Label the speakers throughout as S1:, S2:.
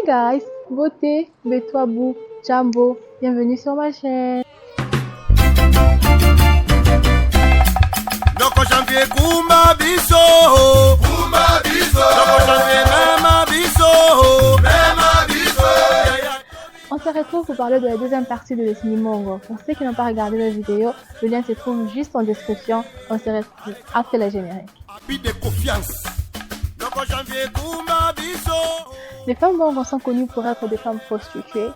S1: guys, beauté, Betwabou, Jambo, bienvenue sur ma chaîne.
S2: Loko janvier kumba biso, loko janvier mema biso.
S1: On se retrouve pour parler de la deuxième partie de l'ethnie Mongo. Pour ceux qui n'ont pas regardé la vidéo, le lien se trouve juste en description. On se retrouve après la générique.
S2: Habit de confiance. Loko janvier kumba biso.
S1: Les femmes Mongo sont connues pour être des femmes prostituées.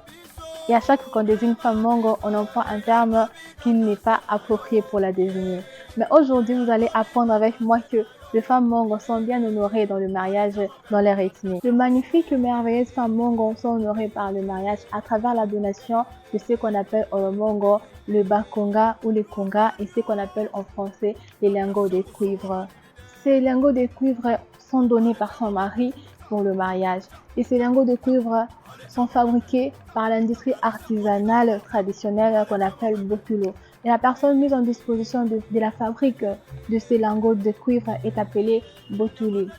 S1: Et à chaque fois qu'on désigne femme Mongo, on emploie un terme qui n'est pas approprié pour la désigner. Mais aujourd'hui, vous allez apprendre avec moi que les femmes Mongo sont bien honorées dans le mariage dans leur ethnie. De magnifiques et merveilleuses femmes Mongo sont honorées par le mariage à travers la donation de ce qu'on appelle au Mongo le bakonga ou le konga et ce qu'on appelle en français les lingots de cuivre. Ces lingots de cuivre sont donnés par son mari pour le mariage. Et ces lingots de cuivre sont fabriqués par l'industrie artisanale traditionnelle qu'on appelle botulo. Et la personne mise en disposition de la fabrique de ces lingots de cuivre est appelée botuli.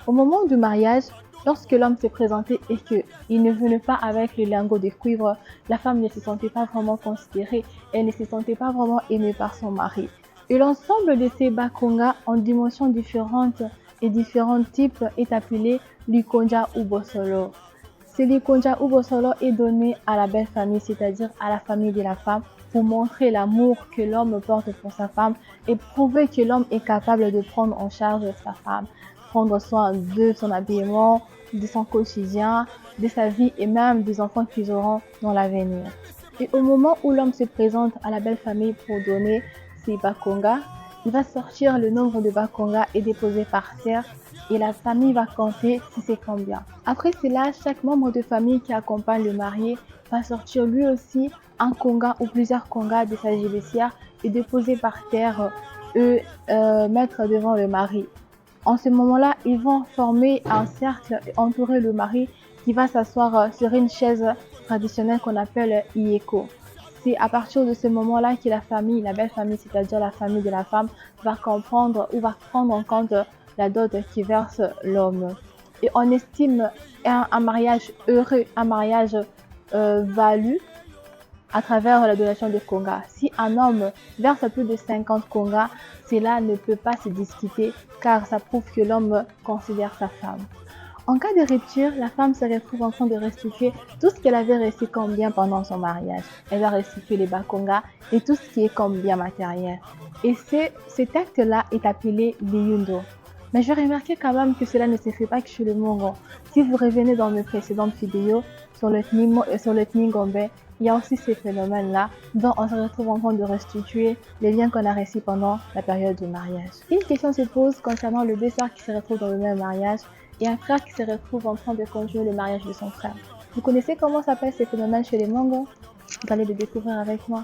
S1: Au moment du mariage, lorsque l'homme s'est présenté et qu'il ne venait pas avec les lingots de cuivre, la femme ne se sentait pas vraiment considérée, elle ne se sentait pas vraiment aimée par son mari. Et l'ensemble de ces bakonga en dimensions différentes et différents types est appelé likonja ou bosolo. Ce likonja ou bosolo est donné à la belle famille, c'est-à-dire à la famille de la femme, pour montrer l'amour que l'homme porte pour sa femme et prouver que l'homme est capable de prendre en charge sa femme, prendre soin de son habillement, de son quotidien, de sa vie et même des enfants qu'ils auront dans l'avenir. Et au moment où l'homme se présente à la belle famille pour donner ses bakonga, il va sortir le nombre de bakonga et déposer par terre et la famille va compter si c'est combien. Après cela, chaque membre de famille qui accompagne le marié va sortir lui aussi un konga ou plusieurs kongas de sa gibecière et déposer par terre mettre devant le mari. En ce moment-là, ils vont former un cercle et entourer le mari qui va s'asseoir sur une chaise traditionnelle qu'on appelle ieko. C'est à partir de ce moment-là que la famille, la belle famille, c'est-à-dire la famille de la femme, va comprendre ou va prendre en compte la dot qui verse l'homme. Et on estime un mariage heureux, un mariage valu à travers la donation de konga. Si un homme verse plus de 50 konga, cela ne peut pas se discuter car ça prouve que l'homme considère sa femme. En cas de rupture, la femme se retrouve en train de restituer tout ce qu'elle avait reçu comme bien pendant son mariage. Elle va restituer les bakonga et tout ce qui est comme bien matériel. Et cet acte-là est appelé liyundo. Mais je remarquais quand même que cela ne se fait pas que chez le Mongo. Si vous revenez dans mes précédentes vidéos sur l'ethnie Gombe, il y a aussi ces phénomènes-là dont on se retrouve en train de restituer les liens qu'on a reçus pendant la période du mariage. Une question se pose concernant le deux sœurs qui se retrouvent dans le même mariage et un frère qui se retrouve en train de conduire le mariage de son frère. Vous connaissez comment s'appelle ces phénomènes chez les Mongo? Vous allez le découvrir avec moi.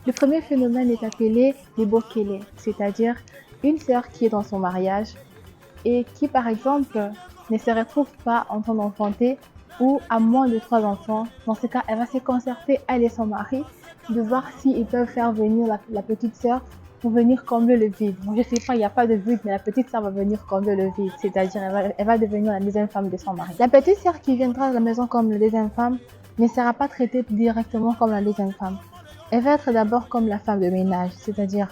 S1: Le premier phénomène est appelé les bokele, c'est-à-dire une sœur qui est dans son mariage et qui par exemple ne se retrouve pas en train d'enfanter ou à moins de 3 enfants. Dans ce cas, elle va se concerter, elle et son mari, de voir s'ils peuvent faire venir la petite sœur pour venir combler le vide. Bon, je sais pas, il n'y a pas de vide, mais la petite sœur va venir combler le vide, c'est-à-dire elle va devenir la deuxième femme de son mari. La petite sœur qui viendra à la maison comme la deuxième femme ne sera pas traitée directement comme la deuxième femme. Elle va être d'abord comme la femme de ménage, c'est-à-dire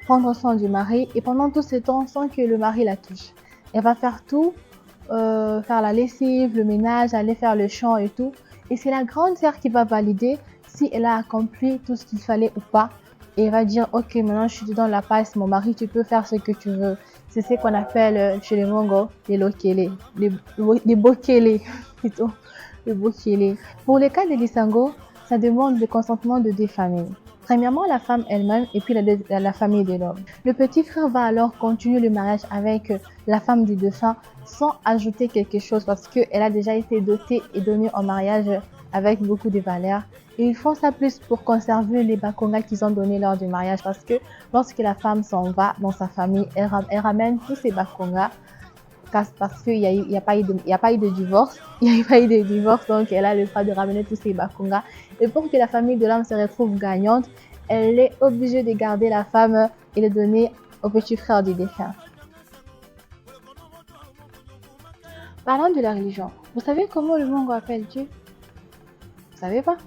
S1: prendre soin du mari et pendant tout ce temps sans que le mari la touche. Elle va faire tout, faire la lessive, le ménage, aller faire le champ et tout. Et c'est la grande sœur qui va valider si elle a accompli tout ce qu'il fallait ou pas. Et elle va dire, ok, maintenant je suis dans la passe, mon mari, tu peux faire ce que tu veux. C'est ce qu'on appelle chez les Mongo les lokele, les bokele plutôt, les bokele. Pour les cas de l'isango, ça demande le consentement de deux familles. Premièrement, la femme elle-même et puis la famille de l'homme. Le petit frère va alors continuer le mariage avec la femme du défunt sans ajouter quelque chose parce qu'elle a déjà été dotée et donnée en mariage avec beaucoup de valeurs. Et ils font ça plus pour conserver les bakonga qu'ils ont donnés lors du mariage parce que lorsque la femme s'en va dans sa famille, elle ramène tous ces bakonga parce qu'il n'y a pas eu de divorce. Il n'y a pas eu de divorce, donc elle a le droit de ramener tous ces bakonga. Et pour que la famille de l'homme se retrouve gagnante, elle est obligée de garder la femme et de donner au petit frère du défunt. Parlons de la religion. Vous savez comment le Mongo appelle Dieu? Vous savez pas?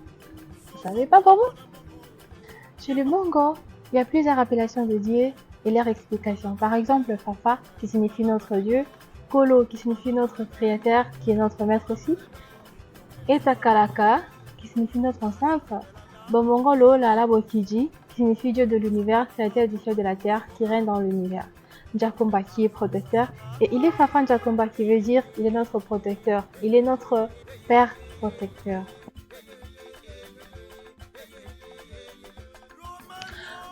S1: Vous savez pas pour vous? Chez le Mongo, il y a plusieurs appellations de Dieu et leurs explications. Par exemple, Fafa, qui signifie notre Dieu, Kolo, qui signifie notre Créateur, qui est notre Maître aussi, et Takalaka, qui signifie notre enceinte, Bombongo Lola Labokiji, qui signifie Dieu de l'univers, Créateur du ciel de la terre, qui règne dans l'univers. Njakumba qui est protecteur, et il est Fafa Njakumba qui veut dire il est notre protecteur, il est notre Père protecteur.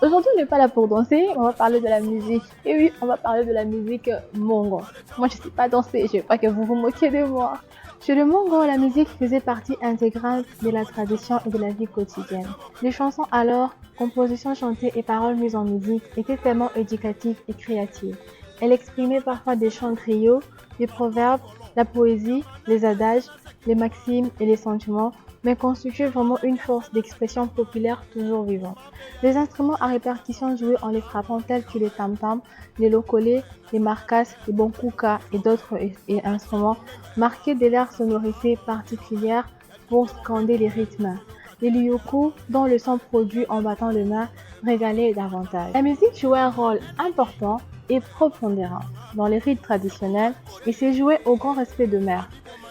S1: Aujourd'hui, on n'est pas là pour danser, on va parler de la musique. Et oui, on va parler de la musique Mongo. Moi, je ne sais pas danser, je ne veux pas que vous vous moquiez de moi. Chez le Mongo, la musique faisait partie intégrante de la tradition et de la vie quotidienne. Les chansons alors, compositions chantées et paroles mises en musique, étaient tellement éducatives et créatives. Elles exprimaient parfois des chants griots, des proverbes, la poésie, les adages, les maximes et les sentiments, mais constituaient vraiment une force d'expression populaire toujours vivante. Les instruments à répercussion joués en les frappant tels que les tam-tams, les lokolés, les maracas, les bonkuka et d'autres instruments marquaient de leur sonorité particulière pour scander les rythmes. Les lyoku, dont le son produit en battant le main, régalaient davantage. La musique jouait un rôle important et prépondérant dans les rites traditionnels et s'est jouée au grand respect de mère.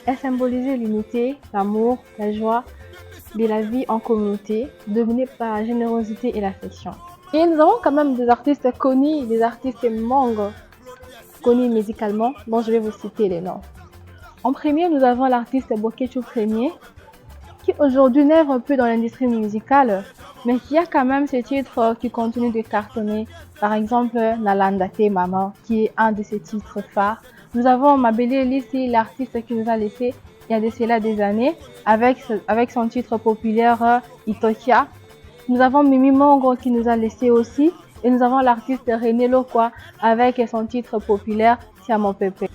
S1: Elle symbolisait l'unité, l'amour, la joie de la vie en communauté, dominée par la générosité et l'affection. Et nous avons quand même des artistes connus, des artistes Mongo, connus médicalement, dont je vais vous citer les noms. En premier, nous avons l'artiste Bokechu Premier, qui aujourd'hui n'œuvre peu dans l'industrie musicale, mais qui a quand même ce titre qui continue de cartonner. Par exemple, Nalandate Maman, qui est un de ses titres phares. Nous avons Mabele Lissi, l'artiste qui nous a laissé il y a de cela des années, avec son titre populaire Itokia. Nous avons Mimi Mongo qui nous a laissé aussi, et nous avons l'artiste René Lokwa avec son titre populaire Siamo Pepe.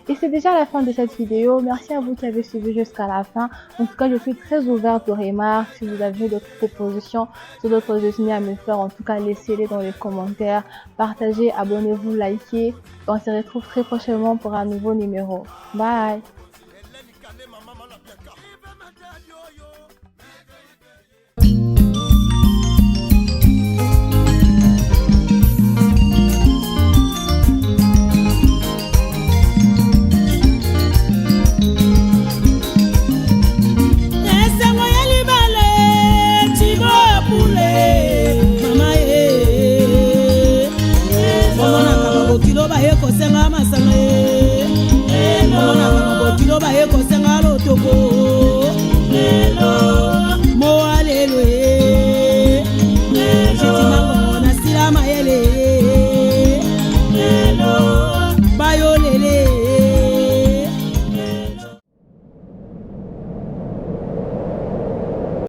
S1: Et c'est déjà la fin de cette vidéo. Merci à vous qui avez suivi jusqu'à la fin. En tout cas, je suis très ouverte aux remarques. Si vous avez d'autres propositions sur d'autres ethnies à me faire, en tout cas, laissez-les dans les commentaires. Partagez, abonnez-vous, likez. On se retrouve très prochainement pour un nouveau numéro. Bye!